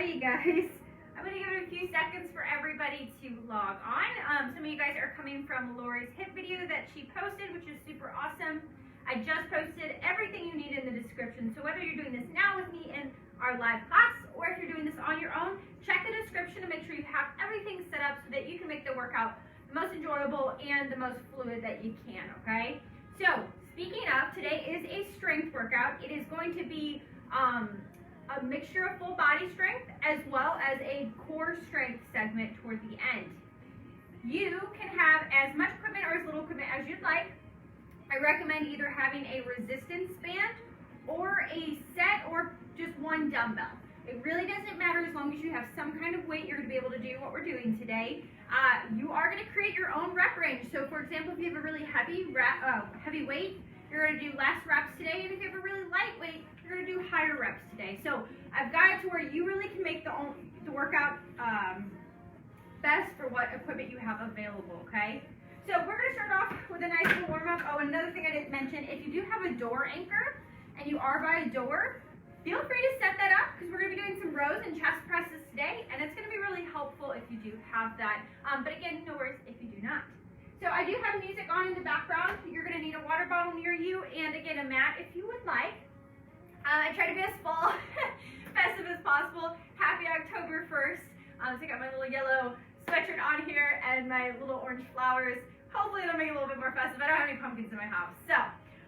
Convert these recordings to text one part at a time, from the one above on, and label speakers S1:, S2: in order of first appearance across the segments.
S1: Alrighty guys, I'm going to give it a few seconds for everybody to log on. Some of you guys are coming from Lori's hip video that she posted, which is super awesome. I just posted everything you need in the description, so whether you're doing this now with me in our live class or if you're doing this on your own, check the description to make sure you have everything set up so that you can make the workout the most enjoyable and the most fluid that you can, okay? So, speaking of, today is a strength workout. It is going to be a mixture of full body strength as well as a core strength segment toward the end. You can have as much equipment or as little equipment as you'd like. I recommend either having a resistance band or a set or just one dumbbell. It really doesn't matter as long as you have some kind of weight, you're going to be able to do what we're doing today. You are going to create your own rep range. So for example, if you have a really heavy weight, you're going to do less reps today, and if you have a really light weight, you're going to do higher reps today. So I've got it to where you really can make the workout best for what equipment you have available, okay? So we're going to start off with a nice little warm-up. Oh, another thing I didn't mention, if you do have a door anchor and you are by a door, feel free to set that up because we're going to be doing some rows and chest presses today, and it's going to be really helpful if you do have that. But again, no worries if you do not. So I do have music on in the background. You're going to need a water bottle near you, and again, a mat if you would like. I try to be as fall festive as possible. Happy October 1st. So I got my little yellow sweatshirt on here and my little orange flowers. Hopefully it'll make it a little bit more festive. I don't have any pumpkins in my house. So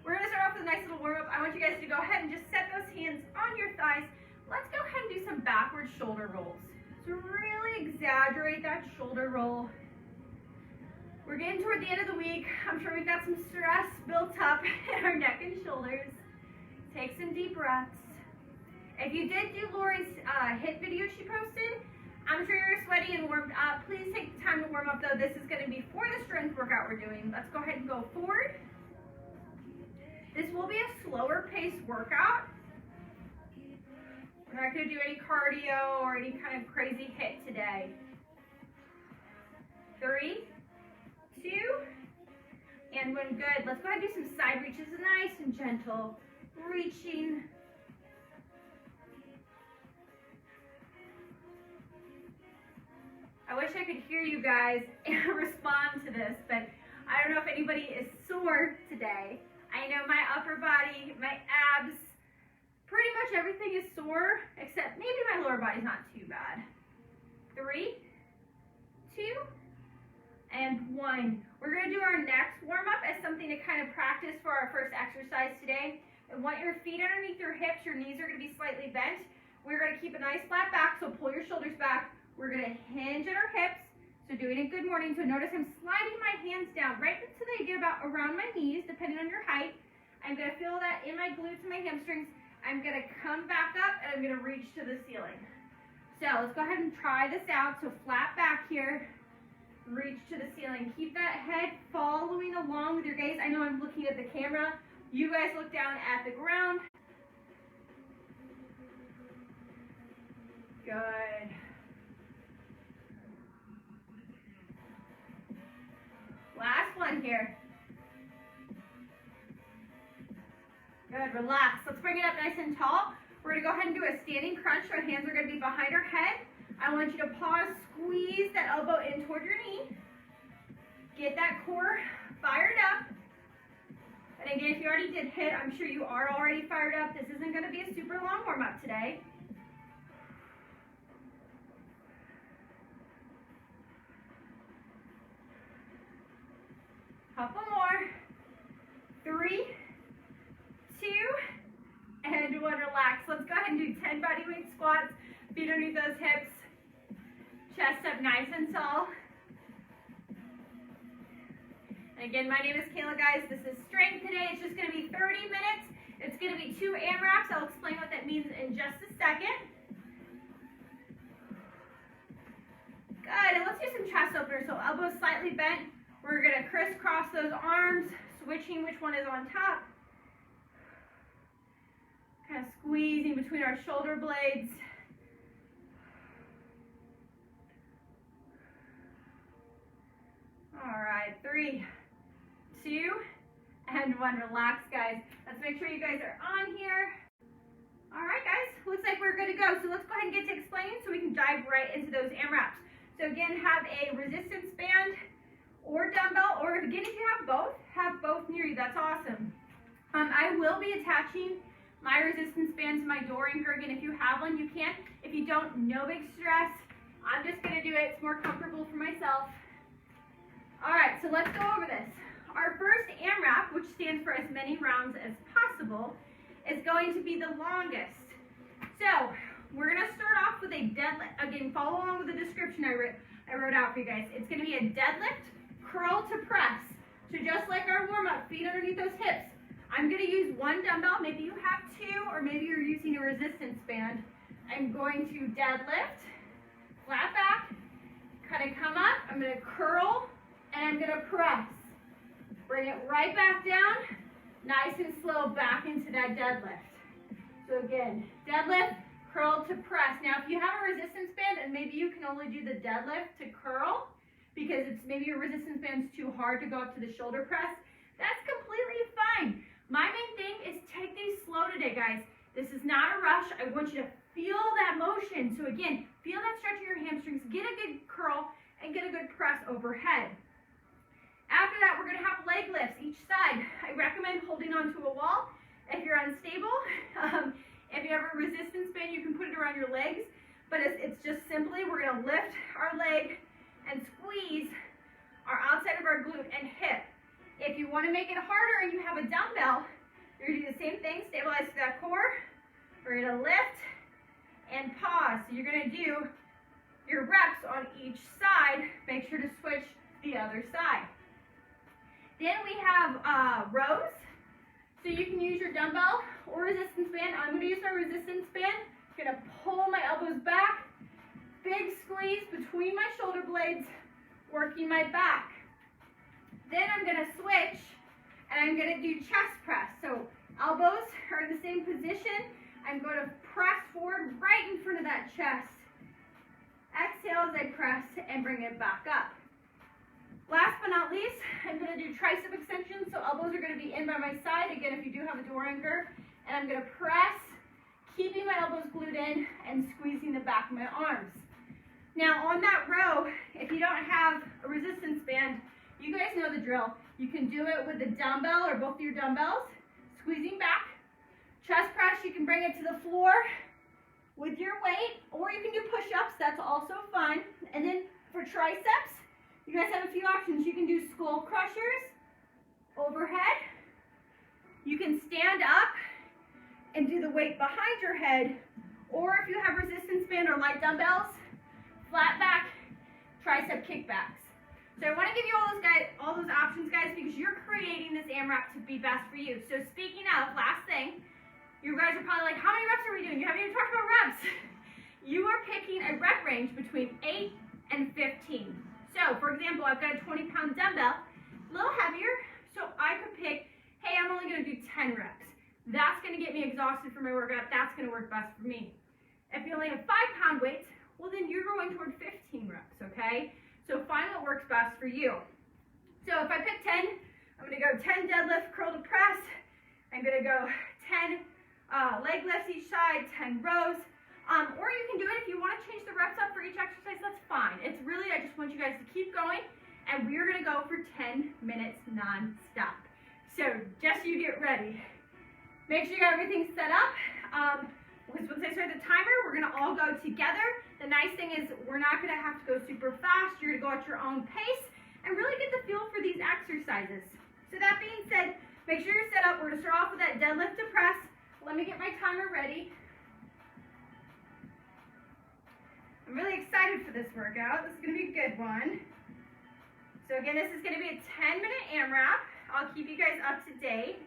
S1: we're going to start off with a nice little warm-up. I want you guys to go ahead and just set those hands on your thighs. Let's go ahead and do some backward shoulder rolls. So really exaggerate that shoulder roll. We're getting toward the end of the week. I'm sure we've got some stress built up in our neck and shoulders. Take some deep breaths. If you did do Lori's hip video she posted, I'm sure you're sweaty and warmed up. Please take the time to warm up though. This is going to be for the strength workout we're doing. Let's go ahead and go forward. This will be a slower paced workout. We're not going to do any cardio or any kind of crazy hit today. 3, 2, and when good, let's go ahead and do some side reaches, nice and gentle, reaching. I wish I could hear you guys respond to this, but I don't know if anybody is sore today. I know my upper body, my abs, pretty much everything is sore, except maybe my lower body's not too bad. 3, 2, and 1. We're going to do our next warm-up as something to kind of practice for our first exercise today. I want your feet underneath your hips. Your knees are going to be slightly bent. We're going to keep a nice flat back, so pull your shoulders back. We're going to hinge at our hips. So doing a good morning. So notice I'm sliding my hands down right until they get about around my knees, depending on your height. I'm going to feel that in my glutes and my hamstrings. I'm going to come back up, and I'm going to reach to the ceiling. So let's go ahead and try this out. So flat back here. Reach to the ceiling. Keep that head following along with your gaze. I know I'm looking at the camera. You guys look down at the ground. Good. Last one here. Good, relax. Let's bring it up nice and tall. We're going to go ahead and do a standing crunch. Our hands are going to be behind our head. I want you to pause, squeeze that elbow in toward your knee. Get that core fired up. And again, if you already did hit, I'm sure you are already fired up. This isn't going to be a super long warm-up today. Couple more. 3, 2, and 1. Relax. Let's go ahead and do 10 body weight squats. Feet underneath those hips. Chest up nice and tall. And again, my name is Kayla, guys. This is strength today. It's just going to be 30 minutes. It's going to be 2 AMRAPs. I'll explain what that means in just a second. Good. And let's do some chest openers. So elbows slightly bent. We're going to crisscross those arms, switching which one is on top. Kind of squeezing between our shoulder blades. All right, 3, 2, and 1. Relax, guys. Let's make sure you guys are on here. All right, guys, looks like we're good to go. So let's go ahead and get to explaining so we can dive right into those AMRAPs. So again, have a resistance band or dumbbell, or again, if you have both near you. That's awesome. I will be attaching my resistance band to my door anchor. Again, if you have one, you can. If you don't, no big stress. I'm just gonna do it. It's more comfortable for myself. All right, so let's go over this. Our first AMRAP, which stands for as many rounds as possible, is going to be the longest. So we're gonna start off with a deadlift. Again, follow along with the description I wrote out for you guys. It's gonna be a deadlift, curl to press. So just like our warm-up, feet underneath those hips. I'm gonna use one dumbbell. Maybe you have two, or maybe you're using a resistance band. I'm going to deadlift, flat back, kind of come up. I'm gonna curl, and I'm gonna press. Bring it right back down, nice and slow back into that deadlift. So again, deadlift, curl to press. Now, if you have a resistance band and maybe you can only do the deadlift to curl because it's maybe your resistance band's too hard to go up to the shoulder press, that's completely fine. My main thing is take these slow today, guys. This is not a rush. I want you to feel that motion. So again, feel that stretch in your hamstrings, get a good curl, and get a good press overhead. After that, we're gonna have leg lifts each side. I recommend holding onto a wall if you're unstable. If you have a resistance band, you can put it around your legs, but it's just simply, we're gonna lift our leg and squeeze our outside of our glute and hip. If you wanna make it harder and you have a dumbbell, you're gonna do the same thing, stabilize that core. We're gonna lift and pause. So you're gonna do your reps on each side. Make sure to switch the other side. Then we have rows. So you can use your dumbbell or resistance band. I'm gonna use my resistance band. I'm gonna pull my elbows back, big squeeze between my shoulder blades, working my back. Then I'm gonna switch and I'm gonna do chest press. So elbows are in the same position. I'm going to press forward right in front of that chest. Exhale as I press and bring it back up. Last but not least, I'm going to do tricep extension. So elbows are going to be in by my side. Again, if you do have a door anchor. And I'm going to press, keeping my elbows glued in and squeezing the back of my arms. Now on that row, if you don't have a resistance band, you guys know the drill. You can do it with a dumbbell or both of your dumbbells, squeezing back. Chest press, you can bring it to the floor with your weight, or you can do push-ups, that's also fun. And then for triceps, you guys have a few options. You can do skull crushers, overhead. You can stand up and do the weight behind your head, or if you have resistance band or light dumbbells, flat back, tricep kickbacks. So I want to give you all those options, guys, because you're creating this AMRAP to be best for you. So speaking of, last thing, you guys are probably like, how many reps are we doing? You haven't even talked about reps. You are picking a rep range between 8 and 15. So, for example, I've got a 20-pound dumbbell, a little heavier, so I could pick, hey, I'm only going to do 10 reps. That's going to get me exhausted for my workout. That's going to work best for me. If you only have 5-pound weights, well, then you're going toward 15 reps, okay? So find what works best for you. So if I pick 10, I'm going to go 10 deadlift, curl to press. I'm going to go 10 leg lifts each side, 10 rows. Or you can do it if you want to change the reps up for each exercise, that's fine. It's really, I just want you guys to keep going, and we're going to go for 10 minutes non-stop. So just you get ready. Make sure you got everything set up. Because once I start the timer, we're going to all go together. The nice thing is we're not going to have to go super fast. You're going to go at your own pace and really get the feel for these exercises. So that being said, make sure you're set up. We're going to start off with that deadlift to press. Let me get my timer ready. I'm really excited for this workout. This is going to be a good one. So again, this is going to be a 10-minute AMRAP. I'll keep you guys up to date.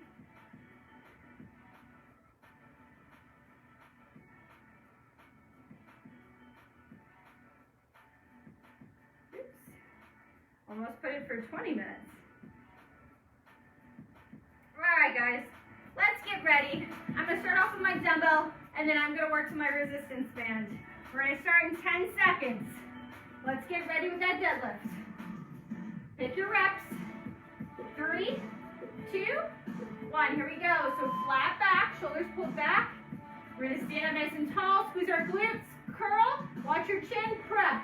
S1: Oops. Almost put it for 20 minutes. All right, guys. Let's get ready. I'm going to start off with my dumbbell, and then I'm going to work to my resistance band. We're going to start in 10 seconds. Let's get ready with that deadlift. Pick your reps. 3, 2, 1. Here we go. So flat back, shoulders pulled back. We're gonna stand up nice and tall, squeeze our glutes, curl, watch your chin, press,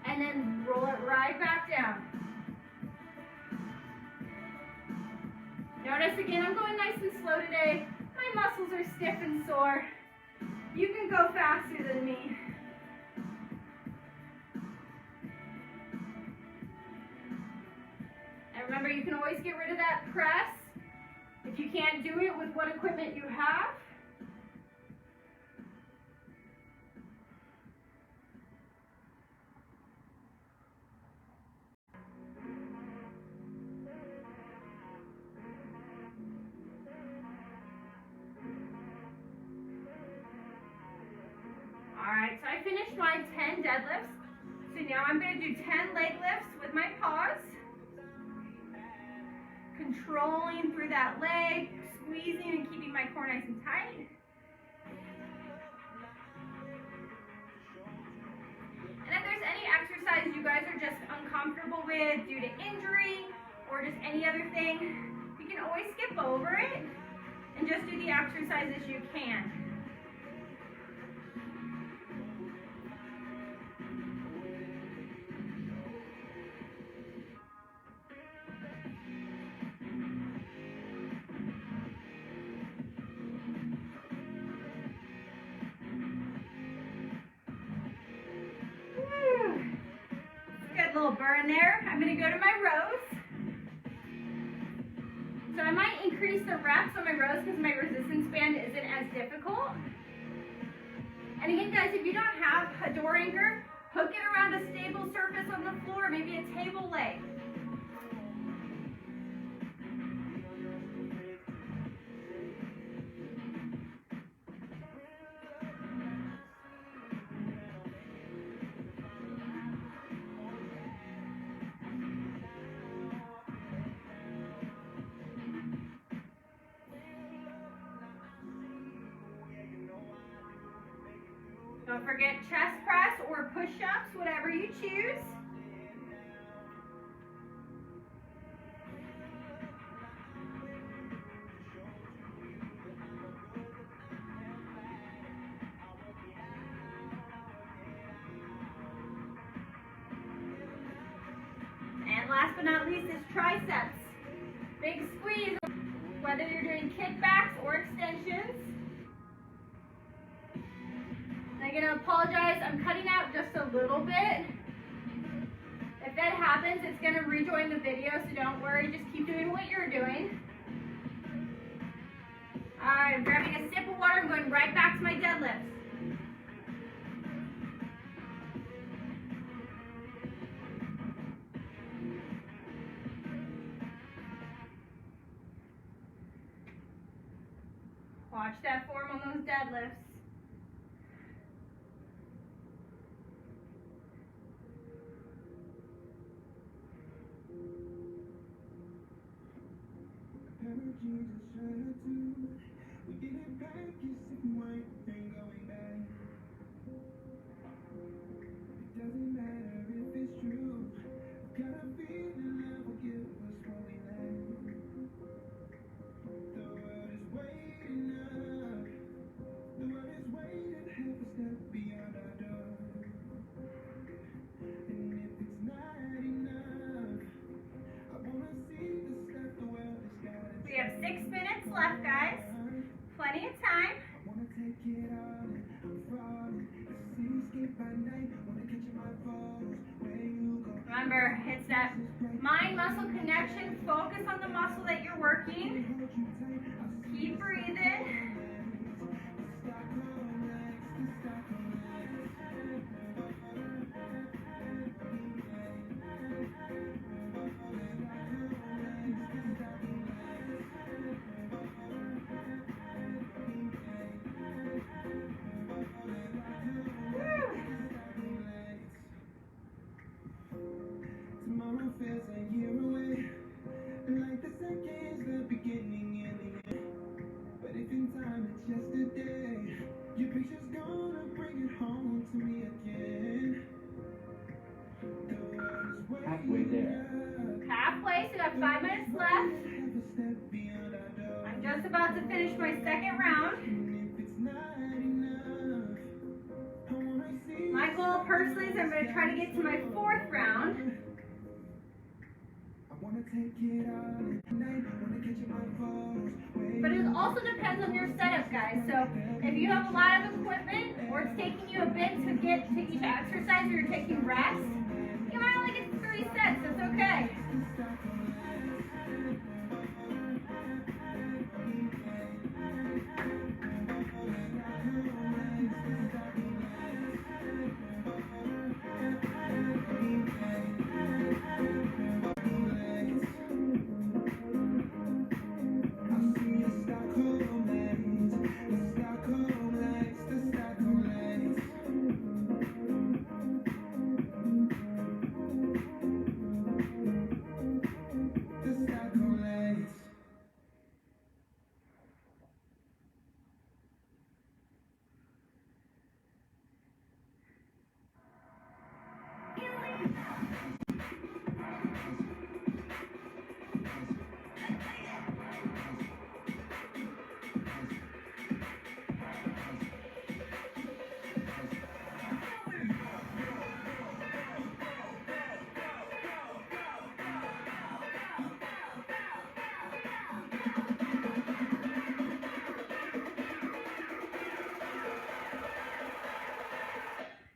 S1: and then roll it right back down. Notice again, I'm going nice and slow today. My muscles are stiff and sore. You can go faster than me. And remember, you can always get rid of that press if you can't do it with what equipment you have. Alright, so I finished my 10 deadlifts. So now I'm going to do 10 leg lifts with my paws. Controlling through that leg, squeezing and keeping my core nice and tight. And if there's any exercise you guys are just uncomfortable with due to injury or just any other thing, you can always skip over it and just do the exercises you can. Little burn there. I'm going to go to my rows. So I might increase the reps on my rows because my resistance band isn't as difficult. And again, guys, if you don't have a door anchor, hook it around a stable surface on the floor, maybe a table leg. Don't forget chest press or push-ups, whatever you choose. And last but not least is triceps. Big squeeze, whether you're doing kickbacks or extensions. I'm going to apologize, I'm cutting out just a little bit. If that happens, it's going to rejoin the video, so don't worry, just keep doing what you're doing. Alright, I'm grabbing a sip of water, I'm going right back to my deadlifts. Watch that form on those deadlifts.
S2: We get it back, you see why ain't going back. It doesn't matter if it's true. Got a feeling love will give us what we lack. The world is waiting up. The world is waiting half a step beyond our door. And if it's not enough, I wanna see the stuff the world has got.
S1: We have 6 minutes left, guys. Plenty of time.
S2: I wanna take it all in, I'm falling. The cityscape by night, wanna catch my photos. Where you go?
S1: Remember, it's that mind-muscle connection. Focus on the muscle that you're working. Keep breathing.
S2: Tomorrow feels a year away, like the second's the beginning and the end. But if in time it's yesterday, your picture's gonna bring it home to me again. The world is waiting
S3: Halfway there.
S1: Halfway, so we got 5 minutes left.
S2: half a step beyond our door.
S1: I'm just about to finish my second round.
S2: And if it's not
S1: personally is I'm going to try to get to my 4th round. But it also depends on your setup, guys. So if you have a lot of equipment or it's taking you a bit to get to each exercise or you're taking rest, you might only get 3 sets. That's okay.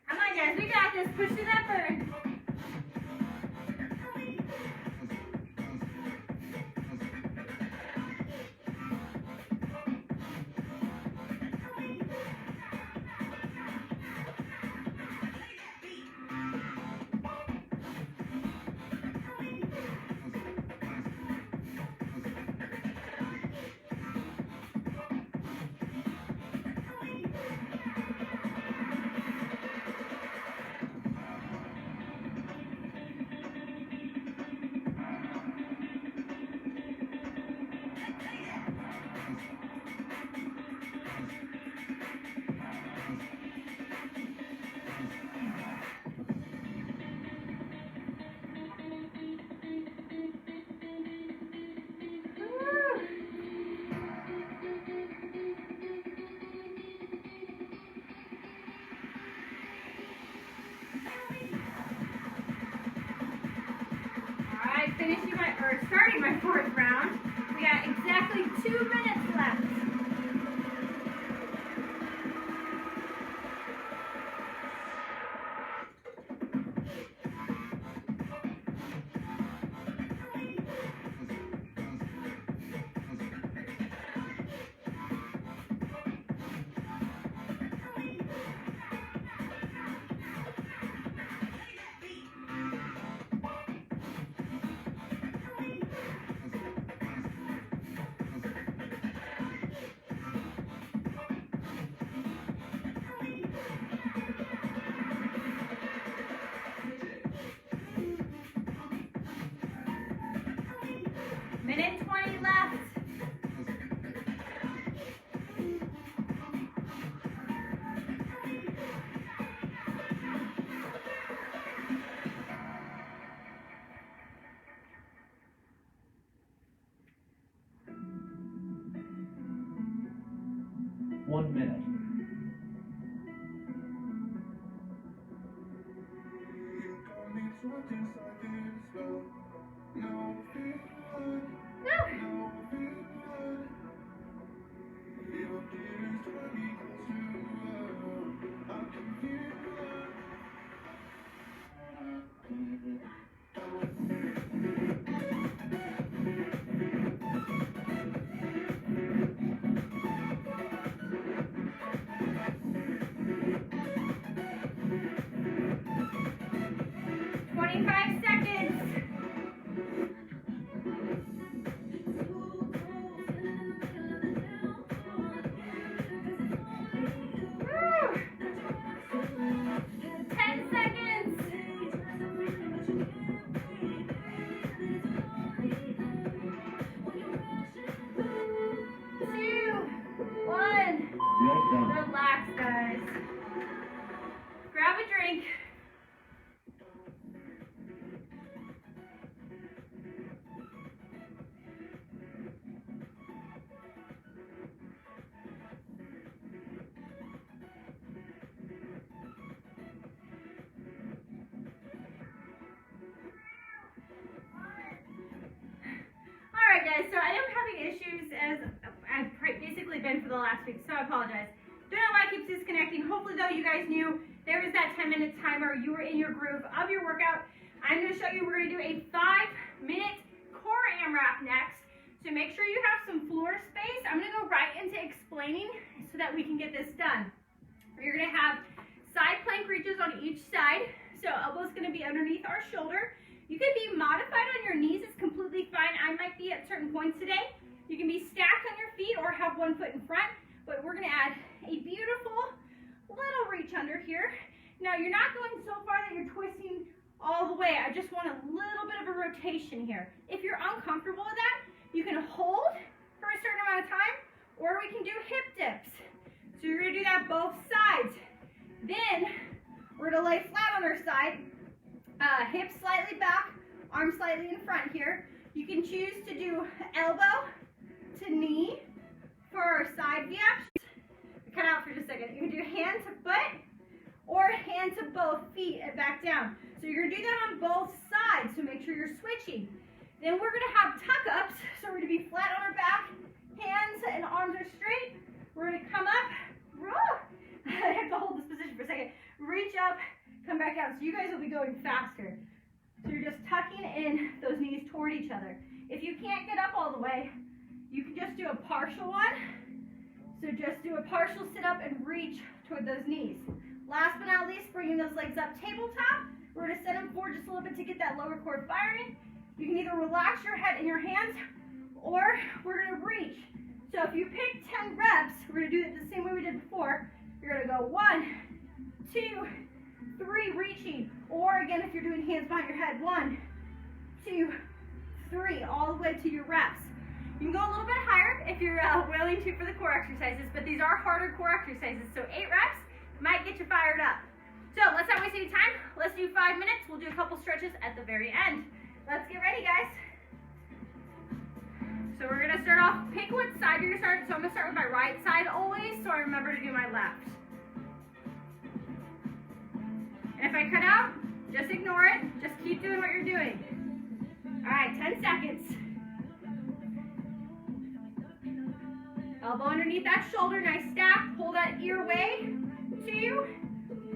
S1: Come on, guys. We got this. Push to that burn. Starting my 4th round. We got exactly 2 minutes left. Minute 20 left.
S3: One minute.
S1: Relax, guys. Grab a drink. little last week, so I apologize. Don't know why it keeps disconnecting. Hopefully though you guys knew there was that 10-minute timer. You were in your groove of your workout. I'm going to show you, we're going to do a 5-minute core AMRAP next. So make sure you have some floor space. I'm going to go right into explaining so that we can get this done. You're going to have side plank reaches on each side. So elbow's going to be underneath our shoulder. You can be modified on your knees. It's completely fine. I might be at certain points today. You can be stacked on your feet or have one foot in front. But we're going to add a beautiful little reach under here. Now you're not going so far that you're twisting all the way. I just want a little bit of a rotation here. If you're uncomfortable with that, you can hold for a certain amount of time, or we can do hip dips. So you're going to do that both sides. Then we're going to lay flat on our side, hips slightly back, arms slightly in front here. You can choose to do elbow to knee for our side VFs. Cut out for just a second. You can do hand to foot or hand to both feet and back down. So you're going to do that on both sides, so make sure you're switching. Then we're going to have tuck-ups, so we're going to be flat on our back, hands and arms are straight. We're going to come up, I have to hold this position for a second, reach up, come back down. So you guys will be going faster. So you're just tucking in those knees toward each other. If you can't get up all the way, you can just do a partial one. So just do a partial sit-up and reach toward those knees. Last but not least, bringing those legs up tabletop. We're going to set them forward just a little bit to get that lower core firing. You can either relax your head in your hands, or we're going to reach. So if you pick 10 reps, we're going to do it the same way we did before. You're going to go 1, 2, 3, reaching. Or again, if you're doing hands behind your head, 1, 2, 3, all the way to your reps. You can go a little bit higher if you're willing to for the core exercises, but these are harder core exercises. So 8 reps might get you fired up. So let's not waste any time. Let's do 5 minutes. We'll do a couple stretches at the very end. Let's get ready, guys. So we're going to start off, pick what side you're going to start. So I'm going to start with my right side always, so I remember to do my left. And if I cut out, just ignore it. Just keep doing what you're doing. All right, 10 seconds. Elbow underneath that shoulder, nice stack. Pull that ear away. 2,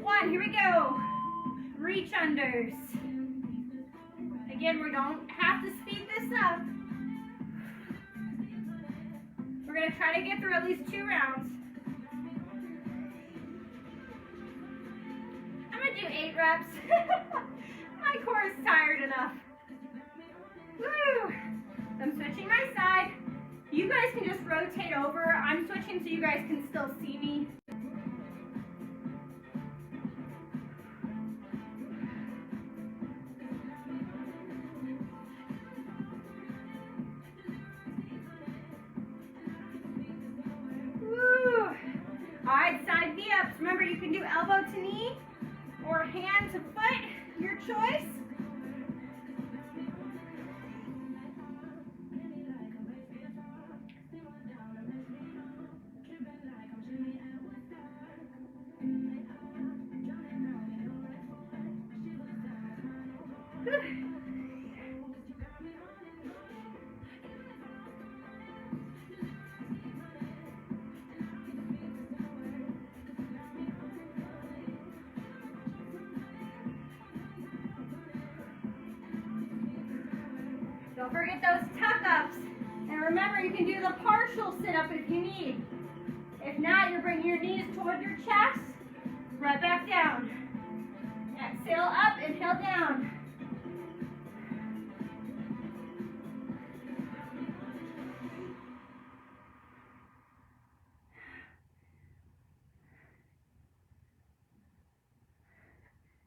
S1: 1, here we go. Reach unders. Again, we don't have to speed this up. We're going to try to get through at least 2 rounds. I'm going to do 8 reps. My core is tired enough. Woo! I'm switching my side. You guys can just rotate over. I'm switching so you guys can still see me. Woo! All right, side V-ups. Remember, you can do elbow to knee or hand to foot, your choice. Don't forget those tuck-ups. And remember, you can do the partial sit-up if you need. If not, you're bringing your knees toward your chest. Right back down. Exhale up, inhale down.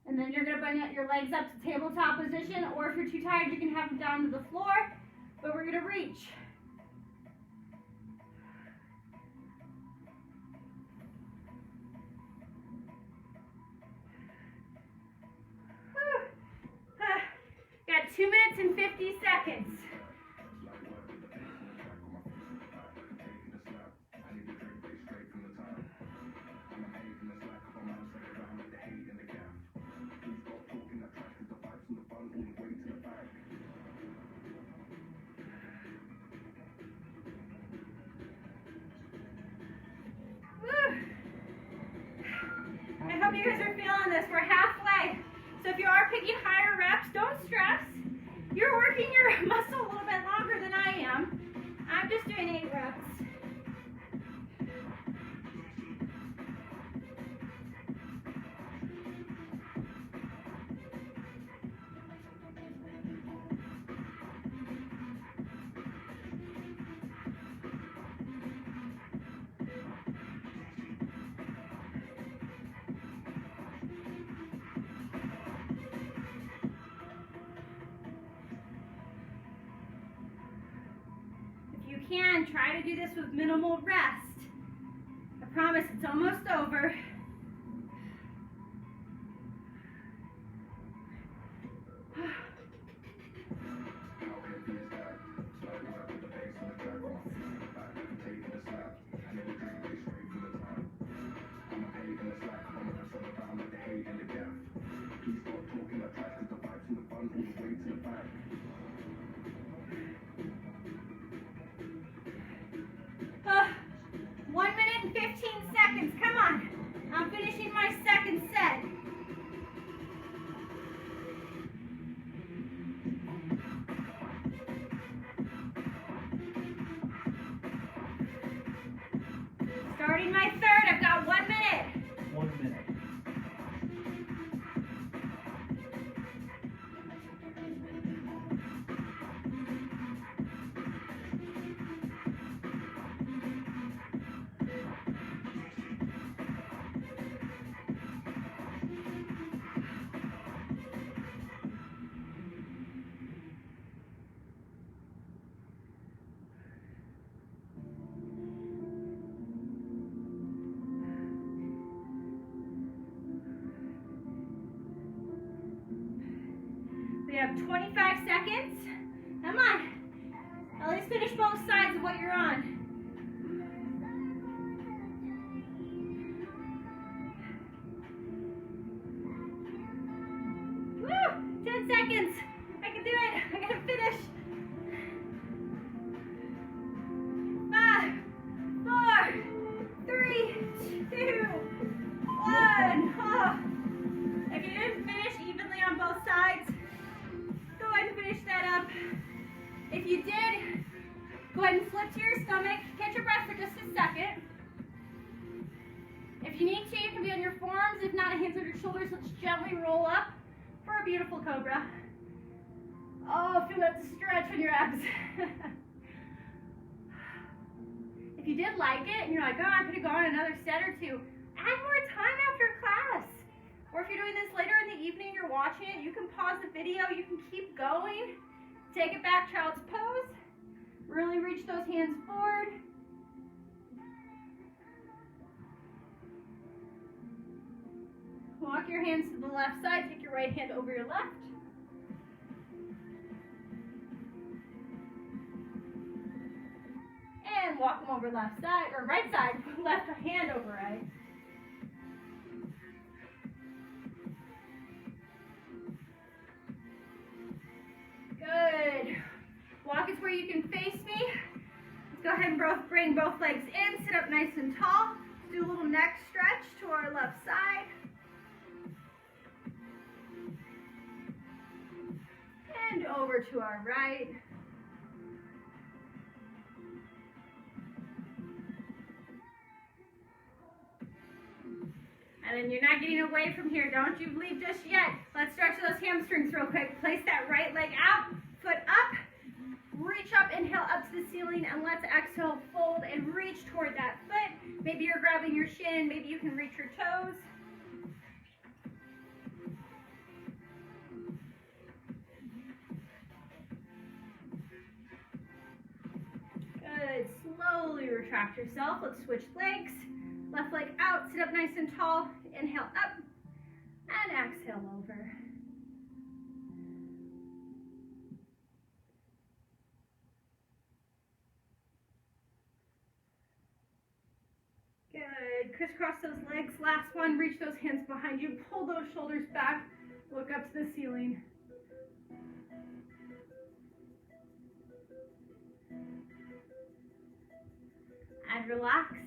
S1: And then you're going to bring your legs up to tabletop position, or if you're too tired, you can have them down to the floor, but we're going to reach. Got 2 minutes and 50 seconds. of you guys are feeling this. We're halfway. So if you are picking higher reps, don't stress. You're working your muscle a little bit longer than I am. I'm just doing 8 reps. Can try to do this with minimal rest. I promise it's almost over. Come on. I'm finishing my second set. Starting my third. I've got 1 minute.
S3: 1 minute.
S1: We have 25 seconds. Come on. At least finish both sides of what you're on. Woo! 10 seconds. I can do it. I gotta finish. 5, 4, 3, 2, 1. Oh. If you didn't finish evenly on both sides, go ahead and finish that up. If you did, go ahead and flip to your stomach. Catch your breath for just a second. If you need to, you can be on your forearms. If not, hands on your shoulders. Let's gently roll up for a beautiful cobra. Oh, feel that stretch in your abs. If you did like it and you're like, oh, I could have gone another set or two, add more time after class. Or if you're doing this later in the evening, you're watching it, you can pause the video, you can keep going. Take it back, child's pose. Really reach those hands forward. Walk your hands to the left side, take your right hand over your left. And walk them over left side, or right side, left hand over right. Good. Walk is where you can face me. Let's go ahead and bring both legs in. Sit up nice and tall. Let's do a little neck stretch to our left side. And over to our right. And then you're not getting away from here. Don't you leave just yet. Let's stretch those hamstrings real quick. Place that right leg out, foot up. Reach up, inhale up to the ceiling, and let's exhale, fold, and reach toward that foot. Maybe you're grabbing your shin. Maybe you can reach your toes. Good. Slowly retract yourself. Let's switch legs. Left leg out, sit up nice and tall, inhale up, and exhale over. Good, crisscross those legs, last one, reach those hands behind you, pull those shoulders back, look up to the ceiling. And relax.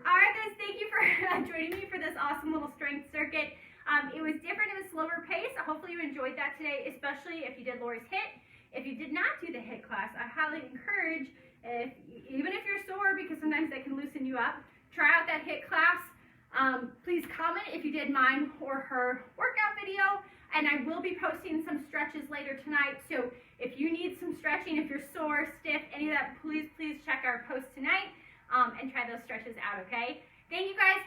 S1: All right, guys, thank you for joining me for this awesome little strength circuit. It was different, it was slower pace. Hopefully you enjoyed that today, especially if you did Lori's HIIT. If you did not do the HIIT class, I highly encourage, even if you're sore, because sometimes they can loosen you up, try out that HIIT class. Please comment if you did mine or her workout video, and I will be posting some stretches later tonight. So if you need some stretching, if you're sore, stiff, any of that, please check our post tonight and try those stretches out, okay? Thank you guys